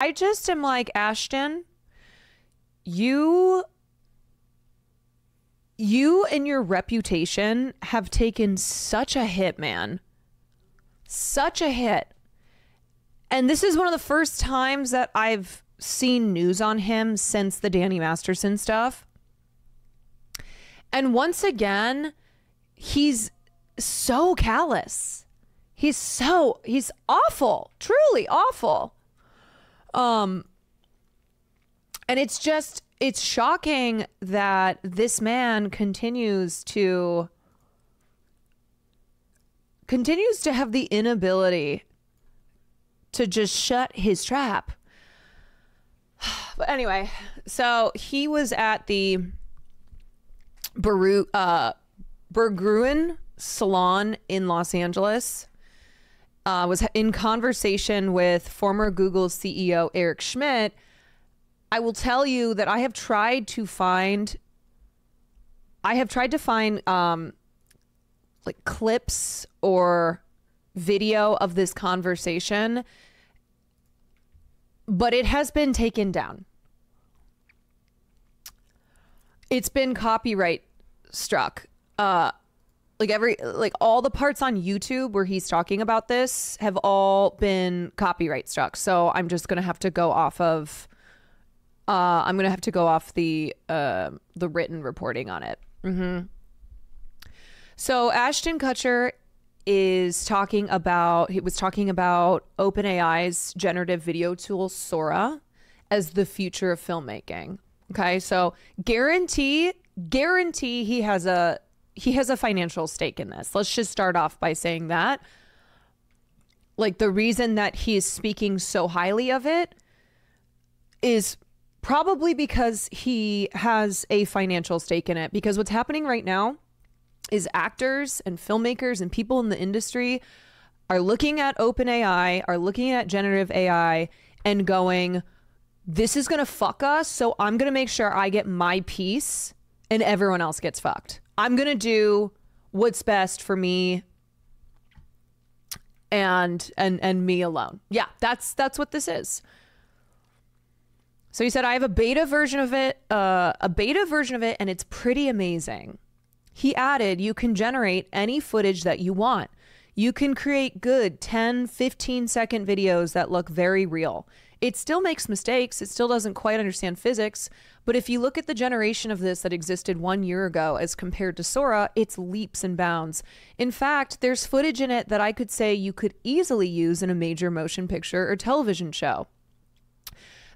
I just am like, Ashton, you and your reputation have taken such a hit, man. Such a hit. And this is one of the first times that I've seen news on him since the Danny Masterson stuff. And once again, he's so callous. He's awful, truly awful. And it's shocking that this man continues to have the inability to just shut his trap. But anyway, so he was at the Berggruen salon in Los Angeles, was in conversation with former Google CEO Eric Schmidt. I will tell you that I have tried to find like clips or video of this conversation, but it has been taken down. It's been copyright struck. All the parts on YouTube where he's talking about this have all been copyright struck. So I'm just gonna have to go off of the written reporting on it. So Ashton Kutcher was talking about OpenAI's generative video tool Sora as the future of filmmaking. Okay, so guarantee he has a financial stake in this. Let's just start off by saying that. Like, the reason that he's speaking so highly of it is probably because he has a financial stake in it. Because what's happening right now is actors and filmmakers and people in the industry are looking at OpenAI, are looking at generative AI and going, this is going to fuck us. So I'm going to make sure I get my piece and everyone else gets fucked. I'm going to do what's best for me and me alone. Yeah, that's what this is. So he said, I have a beta version of it, and it's pretty amazing. He added, you can generate any footage that you want. You can create good 10, 15-second videos that look very real. It still makes mistakes. It still doesn't quite understand physics. But if you look at the generation of this that existed 1 year ago as compared to Sora, it's leaps and bounds. In fact, there's footage in it that I could say you could easily use in a major motion picture or television show.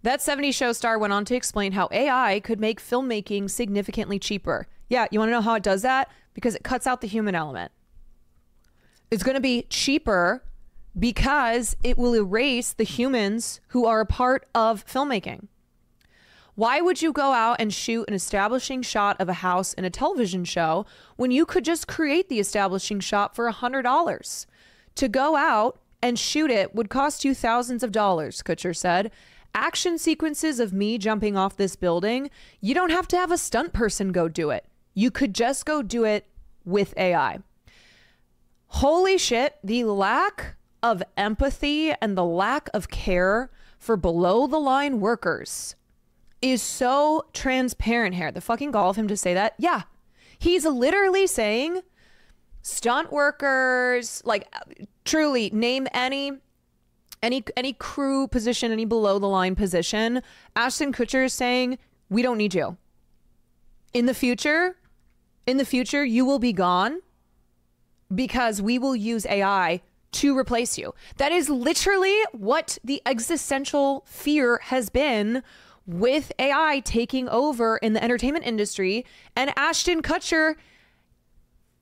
That 70s show star went on to explain how AI could make filmmaking significantly cheaper. Yeah, you want to know how it does that? Because it cuts out the human element. It's going to be cheaper because it will erase the humans who are a part of filmmaking. Why would you go out and shoot an establishing shot of a house in a television show when you could just create the establishing shot for $100? To go out and shoot it would cost you thousands of dollars, Kutcher said. Action sequences of me jumping off this building, you don't have to have a stunt person go do it. You could just go do it with AI. Holy shit, the lack of empathy and the lack of care for below the line workers is so transparent here. The fucking gall of him to say that. Yeah, he's literally saying stunt workers, like, truly name any crew position, any below the line position. Ashton Kutcher is saying, we don't need you. In the future, you will be gone because we will use AI to replace you. That is literally what the existential fear has been with AI taking over in the entertainment industry. And Ashton Kutcher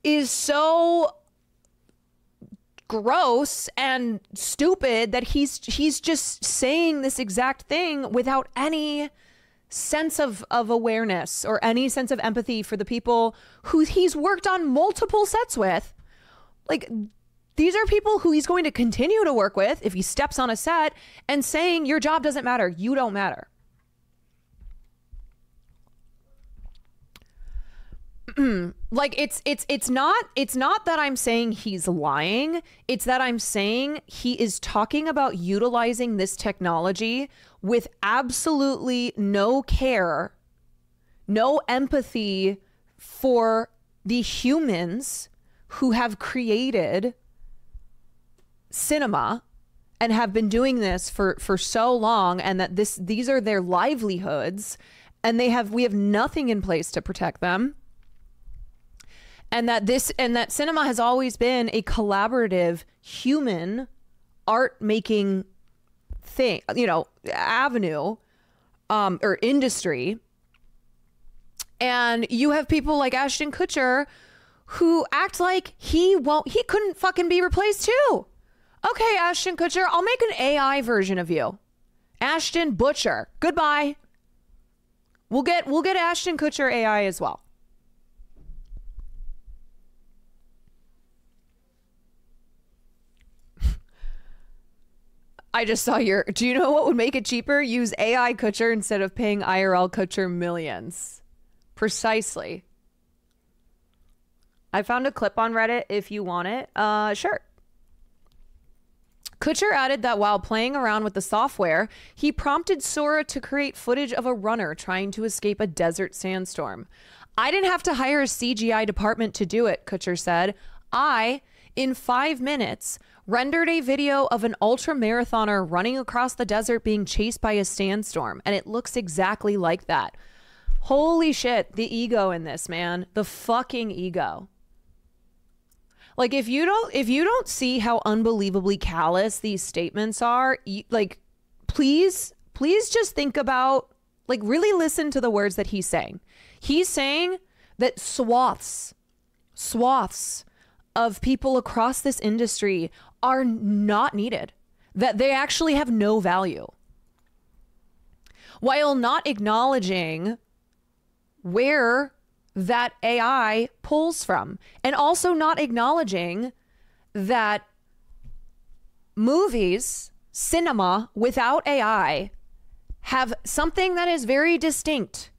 is so gross and stupid that he's just saying this exact thing without any sense of awareness or any sense of empathy for the people who he's worked on multiple sets with. Like, these are people who he's going to continue to work with if he steps on a set, and saying your job doesn't matter, you don't matter. like it's not that I'm saying he's lying. It's that I'm saying he is talking about utilizing this technology with absolutely no care, no empathy for the humans who have created cinema and have been doing this for so long, and that these are their livelihoods, and we have nothing in place to protect them. And that cinema has always been a collaborative human art making thing, avenue, or industry. And you have people like Ashton Kutcher who act like he couldn't fucking be replaced too. Okay, Ashton Kutcher, I'll make an AI version of you. Ashton Butcher. Goodbye. We'll get Ashton Kutcher AI as well. I just saw do you know what would make it cheaper? Use AI Kutcher instead of paying IRL Kutcher millions. Precisely. I found a clip on Reddit if you want it. Sure. Kutcher added that while playing around with the software, he prompted Sora to create footage of a runner trying to escape a desert sandstorm. I didn't have to hire a CGI department to do it, Kutcher said. In 5 minutes, rendered a video of an ultra marathoner running across the desert being chased by a sandstorm, and it looks exactly like that. Holy shit, the ego in this, man. The fucking ego. Like, if you don't see how unbelievably callous these statements are, please just think about, really listen to the words that he's saying. He's saying that swaths of people across this industry are not needed, that they actually have no value, while not acknowledging where that AI pulls from, and also not acknowledging that movies, cinema without AI, have something that is very distinct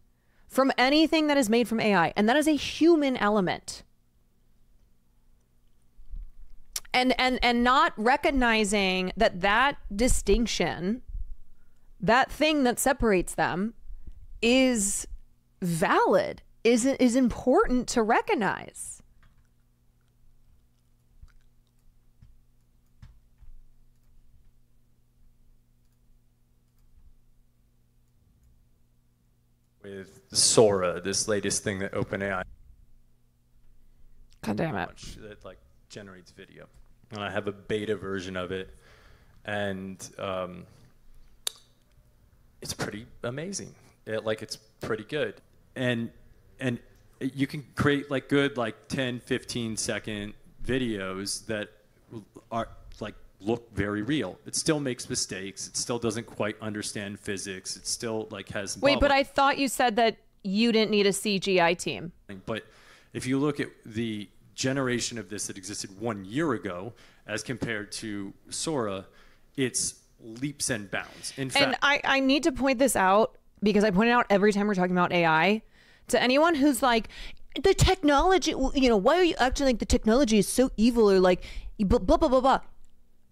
from anything that is made from AI, and that is a human element. And not recognizing that distinction, that thing that separates them, is valid, is important to recognize. With Sora, this latest thing that OpenAI, God damn it, that generates video, and I have a beta version of it, and it's pretty amazing. It's pretty good, and you can create good 10, 15 second videos that are look very real. It still makes mistakes. It still doesn't quite understand physics. It still has. Wait, but I thought you said that you didn't need a CGI team. But if you look at the generation of this that existed 1 year ago as compared to Sora, it's leaps and bounds. In fact, and I need to point this out, because I point it out every time we're talking about AI, to anyone who's like, the technology, why are you acting like the technology is so evil, or blah, blah, blah, blah.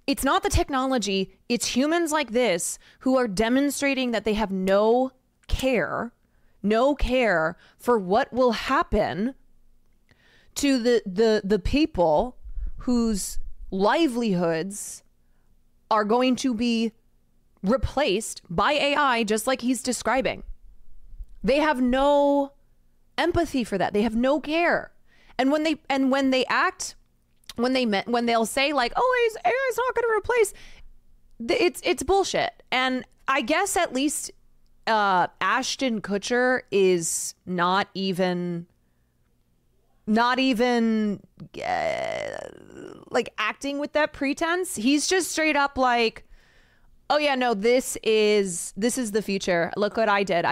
It's not the technology. It's humans like this who are demonstrating that they have no care for what will happen to the people whose livelihoods are going to be replaced by AI, just like he's describing. They have no empathy for that. They have no care. And when they act, when they'll say oh, AI's not going to replace, it's bullshit. And I guess at least Ashton Kutcher is not even acting with that pretense. He's just straight up oh yeah, no, this is the future. Look what I did.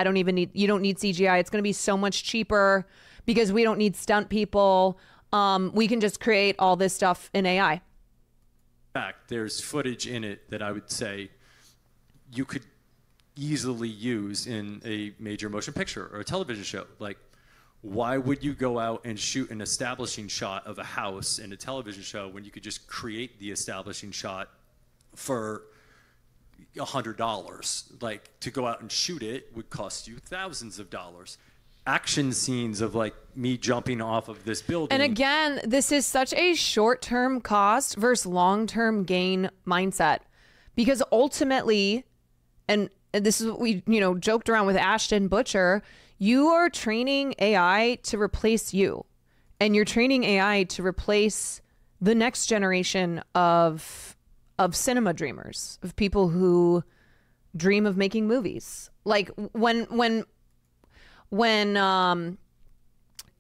You don't need CGI. It's going to be so much cheaper because we don't need stunt people. We can just create all this stuff in AI. In fact, there's footage in it that I would say you could easily use in a major motion picture or a television show. Why would you go out and shoot an establishing shot of a house in a television show when you could just create the establishing shot for $100? Like, to go out and shoot it would cost you thousands of dollars. Action scenes of like me jumping off of this building. And again, this is such a short-term cost versus long-term gain mindset, because ultimately, and this is what we, joked around with Ashton Kutcher, you are training AI to replace you, and you're training AI to replace the next generation of cinema dreamers, of people who dream of making movies. Like when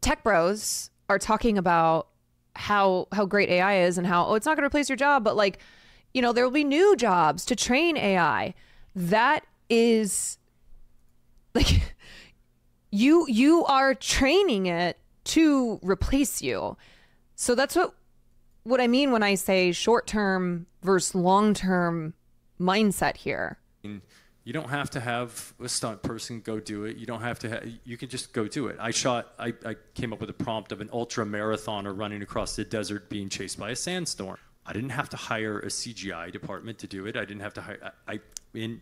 tech bros are talking about how great AI is and how, it's not going to replace your job, but like, there will be new jobs to train AI. That is like, you are training it to replace you. So that's what I mean when I say short-term versus long-term mindset here. You don't have to have a stunt person go do it. You don't have to you can just go do it. I came up with a prompt of an ultra marathoner running across the desert being chased by a sandstorm. I didn't have to hire a CGI department to do it. I didn't have to hire, in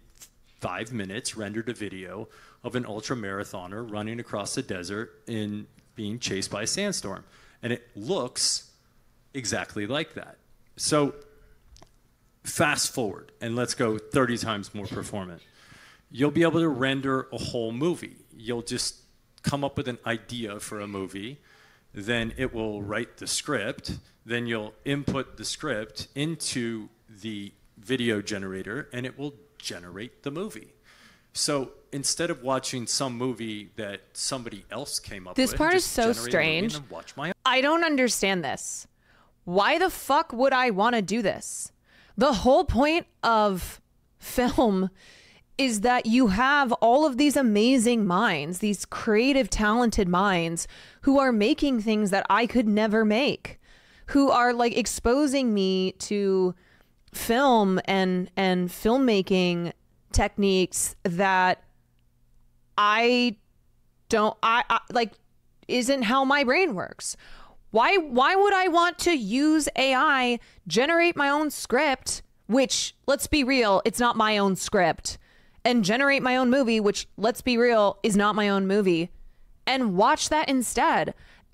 5 minutes rendered a video of an ultra marathoner running across the desert in being chased by a sandstorm. And it looks exactly like that. So fast forward and let's go 30 times more performant. You'll be able to render a whole movie. You'll just come up with an idea for a movie, then it will write the script, then you'll input the script into the video generator and it will generate the movie. So instead of watching some movie that somebody else came up with, this part is so strange. I don't understand this. Why the fuck would I want to do this? The whole point of film is that you have all of these amazing minds, these creative, talented minds who are making things that I could never make, who are like exposing me to film and filmmaking techniques that I like isn't how my brain works. Why would I want to use AI, generate my own script, which, let's be real, it's not my own script, and generate my own movie, which, let's be real, is not my own movie, and watch that instead?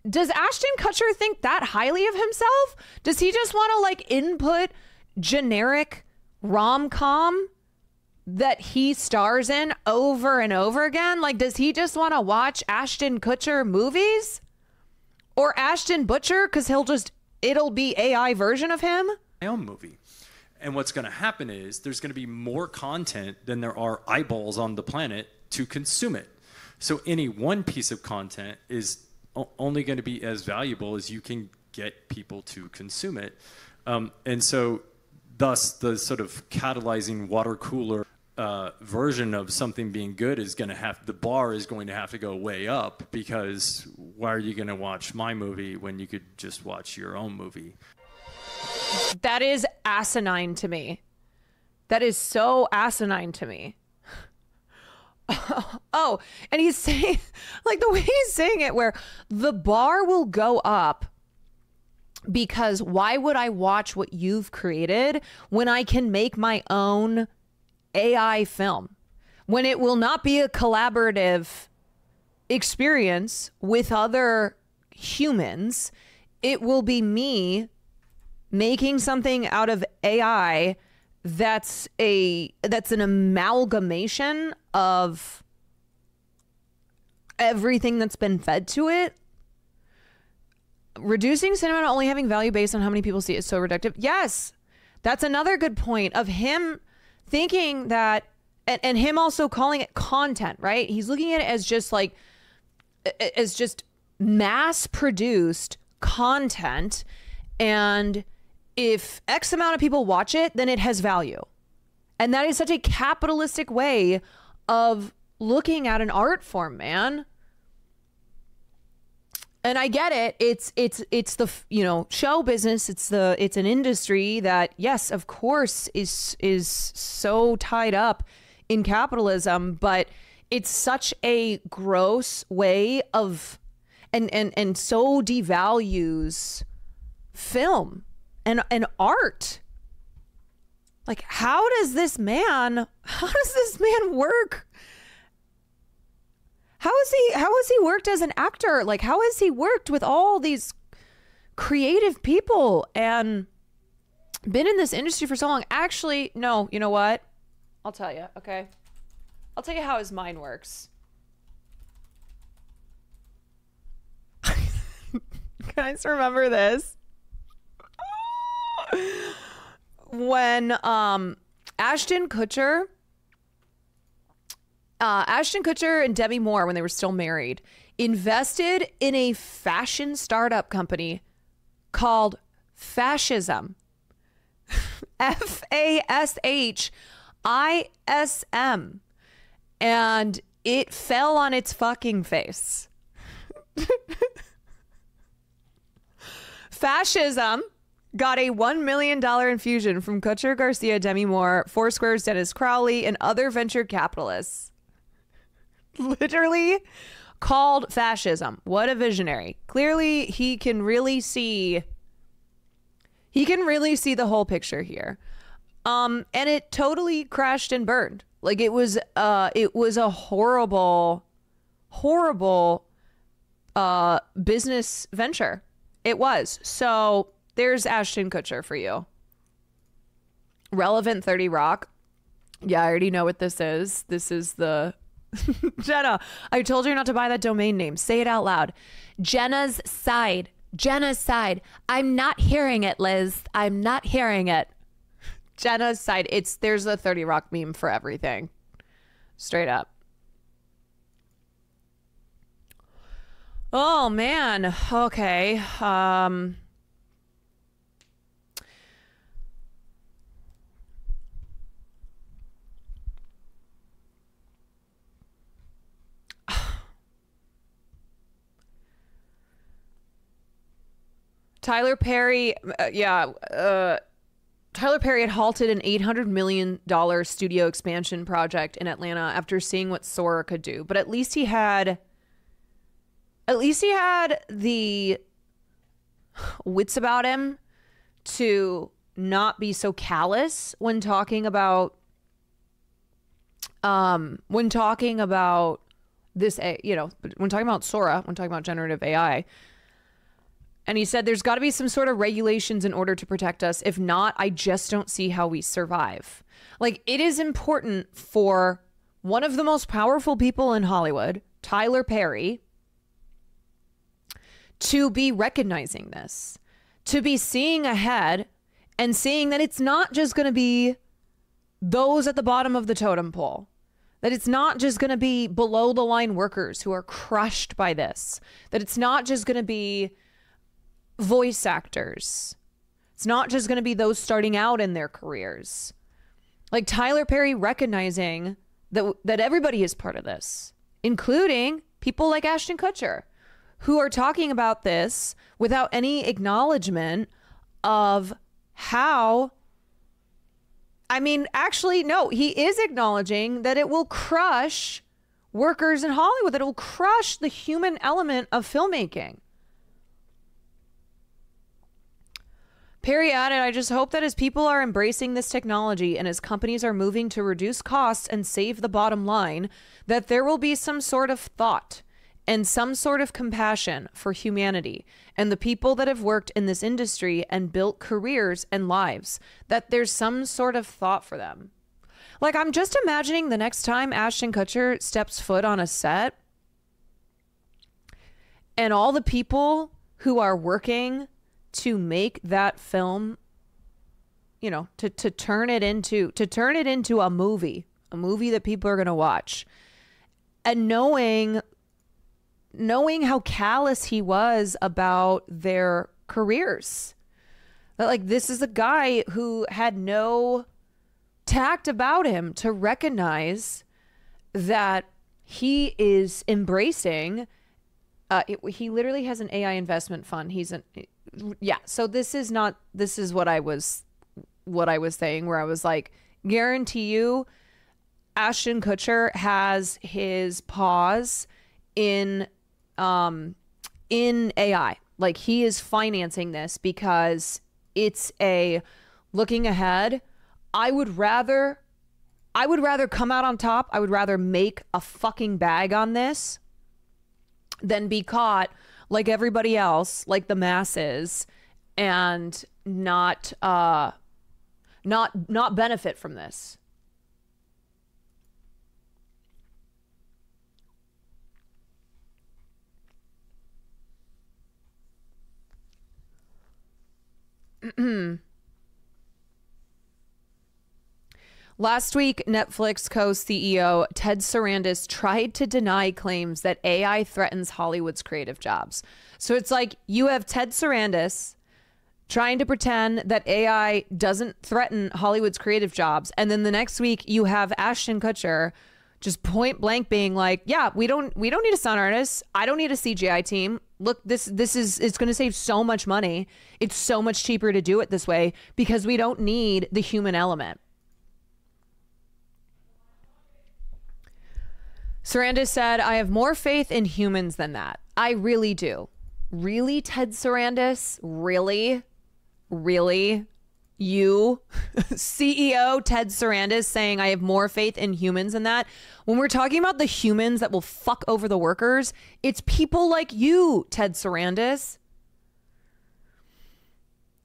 Does Ashton Kutcher think that highly of himself? Does he just want to like input generic rom-com that he stars in over and over again? Like, does he just want to watch Ashton Kutcher movies? Or Ashton Butcher, because it'll be AI version of him? My own movie. And what's going to happen is there's going to be more content than there are eyeballs on the planet to consume it. So any one piece of content is only going to be as valuable as you can get people to consume it. And so thus the sort of catalyzing water cooler version of something being good is going to the bar is going to have to go way up, because why are you going to watch my movie when you could just watch your own movie? That is asinine to me. That is so asinine to me. Oh, and he's saying, like the way he's saying it, where the bar will go up because why would I watch what you've created when I can make my own AI film? When it will not be a collaborative experience with other humans, it will be me making something out of AI that's an amalgamation of everything that's been fed to it. Reducing cinema to only having value based on how many people see it is so reductive. Yes, that's another good point of him thinking that, and him also calling it content, right? He's looking at it as just like, as just mass produced content, and if X amount of people watch it, then it has value. And that is such a capitalistic way of looking at an art form, man. And I get it. It's the, show business. It's an industry that, yes, of course, is so tied up in capitalism, but it's such a gross way of, and so devalues film and art. Like, how does this man work? How has he worked as an actor? Like, how has he worked with all these creative people and been in this industry for so long? Actually, no, you know what? I'll tell you, okay? I'll tell you how his mind works. Guys, remember this? When Ashton Kutcher and Demi Moore, when they were still married, invested in a fashion startup company called Fashism. FASHISM. And it fell on its fucking face. Fashism got a $1 million infusion from Kutcher, Garcia, Demi Moore, Foursquare's Dennis Crowley, and other venture capitalists. Literally called fascism. What a visionary. Clearly, he can really see the whole picture here. And it totally crashed and burned. Like, it was a horrible business venture. It was. So there's Ashton Kutcher for you. Relevant 30 Rock. Yeah, I already know what this is. This is the Jenna. I told you not to buy that domain name. Say it out loud. Jenna's side. Jenna's side. I'm not hearing it, Liz. I'm not hearing it. Jenna's side. There's a 30 Rock meme for everything. Straight up. Oh man. Okay. Tyler Perry, Tyler Perry had halted an $800 million studio expansion project in Atlanta after seeing what Sora could do. But at least he had the wits about him to not be so callous when talking about this, when talking about Sora, when talking about generative AI. And he said, there's got to be some sort of regulations in order to protect us. If not, I just don't see how we survive. Like, it is important for one of the most powerful people in Hollywood, Tyler Perry, to be recognizing this, to be seeing ahead and seeing that it's not just going to be those at the bottom of the totem pole, that it's not just going to be below the line workers who are crushed by this, that it's not just going to be voice actors. It's not just going to be those starting out in their careers. Like Tyler Perry recognizing that everybody is part of this, including people like Ashton Kutcher, who are talking about this without any acknowledgement of how. I mean, actually, no, he is acknowledging that it will crush workers in Hollywood, that it will crush the human element of filmmaking. Perry added, I just hope that as people are embracing this technology and as companies are moving to reduce costs and save the bottom line, that there will be some sort of thought and some sort of compassion for humanity and the people that have worked in this industry and built careers and lives, that there's some sort of thought for them. Like, I'm just imagining the next time Ashton Kutcher steps foot on a set and all the people who are working to make that film, to turn it into a movie that people are going to watch, and knowing how callous he was about their careers. That, like, this is a guy who had no tact about him to recognize that he is embracing. He literally has an AI investment fund. So this is what I was saying, where I was like, guarantee you Ashton Kutcher has his paws in in AI. Like, he is financing this because it's a looking ahead. I would rather come out on top. I would rather make a fucking bag on this than be caught like everybody else, like the masses, and not benefit from this. Last week, Netflix co-CEO Ted Sarandos tried to deny claims that AI threatens Hollywood's creative jobs. So it's like you have Ted Sarandos trying to pretend that AI doesn't threaten Hollywood's creative jobs. And then the next week you have Ashton Kutcher just point blank being like, yeah, we don't need a sound artist. I don't need a CGI team. Look, it's going to save so much money. It's so much cheaper to do it this way because we don't need the human element. Sarandos said, I have more faith in humans than that. I really do. Really, Ted Sarandos? Really? Really? You, CEO Ted Sarandos, saying I have more faith in humans than that? When we're talking about the humans that will fuck over the workers, it's people like you, Ted Sarandos.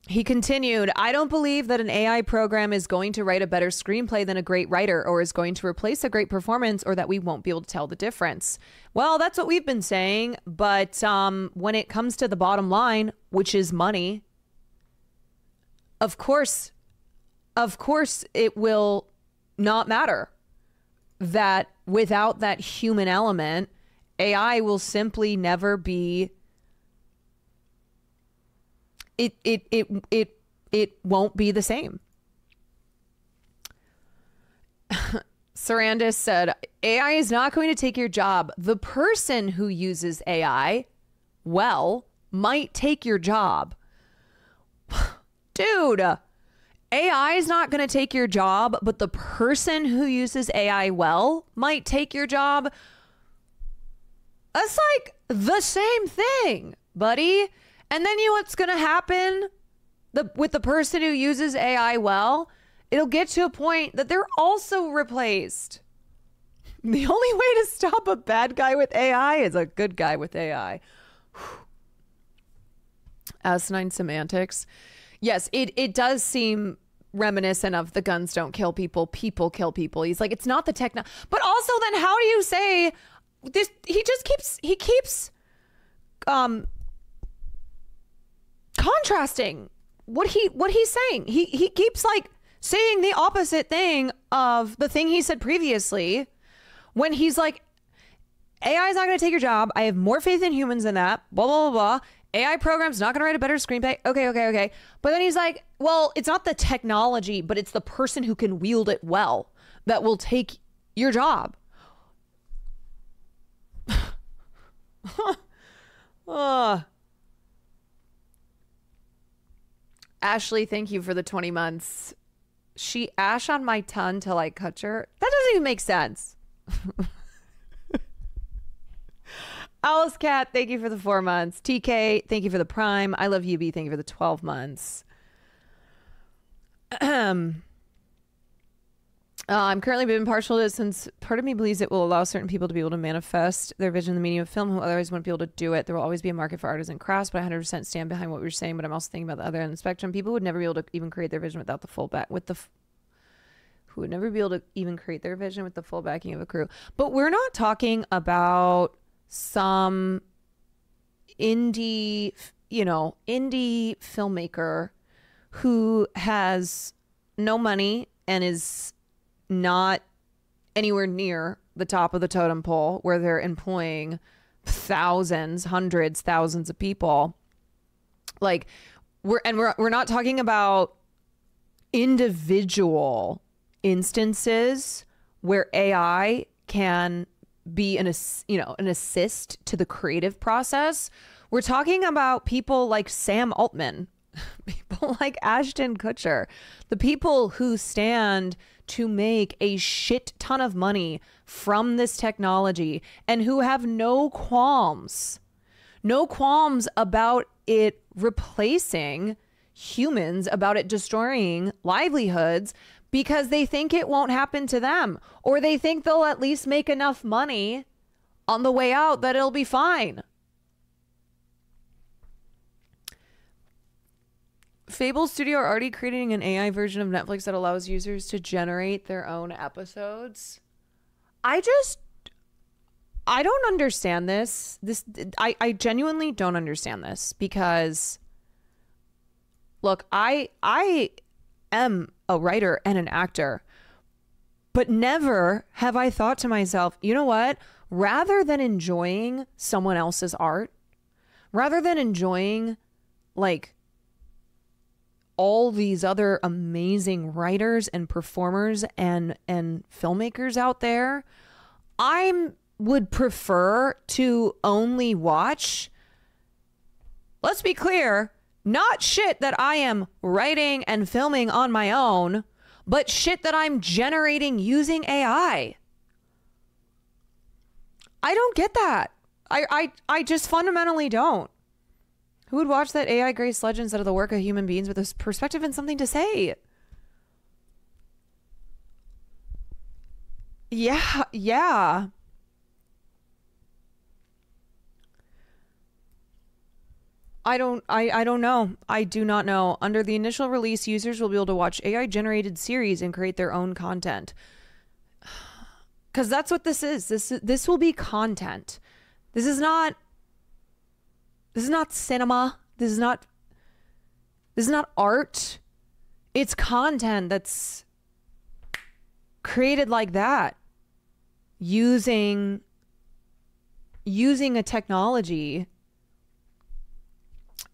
He continued, I don't believe that an AI program is going to write a better screenplay than a great writer or is going to replace a great performance or that we won't be able to tell the difference. Well, that's what we've been saying. But when it comes to the bottom line, which is money, of course, it will not matter that without that human element, AI will simply never be. It won't be the same. Sarandos said, AI is not going to take your job. The person who uses AI well might take your job. Dude, AI is not going to take your job, but the person who uses AI well might take your job. That's like the same thing, buddy. And then you know what's going to happen with the person who uses AI well? It'll get to a point that they're also replaced. The only way to stop a bad guy with AI is a good guy with AI. Asinine semantics. Yes, it does seem reminiscent of the guns don't kill people, people kill people. He's like, it's not the techno. But also then how do you say this? He keeps contrasting what he's saying. He keeps like saying the opposite thing of the thing he said previously when he's like, AI is not going to take your job. I have more faith in humans than that. Blah, blah, blah, blah. AI program's not going to write a better screenplay. Okay. But then he's like, well, it's not the technology, but it's the person who can wield it well that will take your job. Ashley, thank you for the 20 months. She ash on my tongue till I Kutcher. That doesn't even make sense. Alice Cat, thank you for the 4 months. TK, thank you for the Prime. I love UB, thank you for the 12 months. I'm currently being partial to it since part of me believes it will allow certain people to be able to manifest their vision in the medium of film who otherwise wouldn't be able to do it. There will always be a market for artists and crafts, but I 100% stand behind what we were saying. But I'm also thinking about the other end of the spectrum. People would never be able to even create their vision without the full back who would never be able to even create their vision with the full backing of a crew. But we're not talking about some indie filmmaker who has no money and is not anywhere near the top of the totem pole where they're employing thousands, hundreds, thousands of people. Like we're not talking about individual instances where AI can be an assist to the creative process. We're talking about people like Sam Altman, people like Ashton Kutcher, the people who stand to make a shit ton of money from this technology and who have no qualms no qualms about it replacing humans, about it destroying livelihoods, because they think it won't happen to them, or they think they'll at least make enough money on the way out that it'll be fine. Fable Studio are already creating an AI version of Netflix that allows users to generate their own episodes. I don't understand this. I genuinely don't understand this, because look, I am a writer and an actor, but never have I thought to myself, you know what? Rather than enjoying someone else's art, rather than enjoying like all these other amazing writers and performers and filmmakers out there, I would prefer to only watch, let's be clear, not shit that I am writing and filming on my own, but shit that I'm generating using AI. I don't get that. I just fundamentally don't. Who would watch that AI Grace Legend instead of the work of human beings with a perspective and something to say? Yeah. I don't know. I do not know. Under the initial release, users will be able to watch AI generated series and create their own content. Because that's what this is. This will be content. This is not cinema. This is not art. It's content that's created like that, using a technology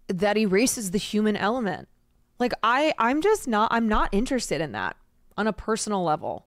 that erases the human element. Like I'm not interested in that on a personal level.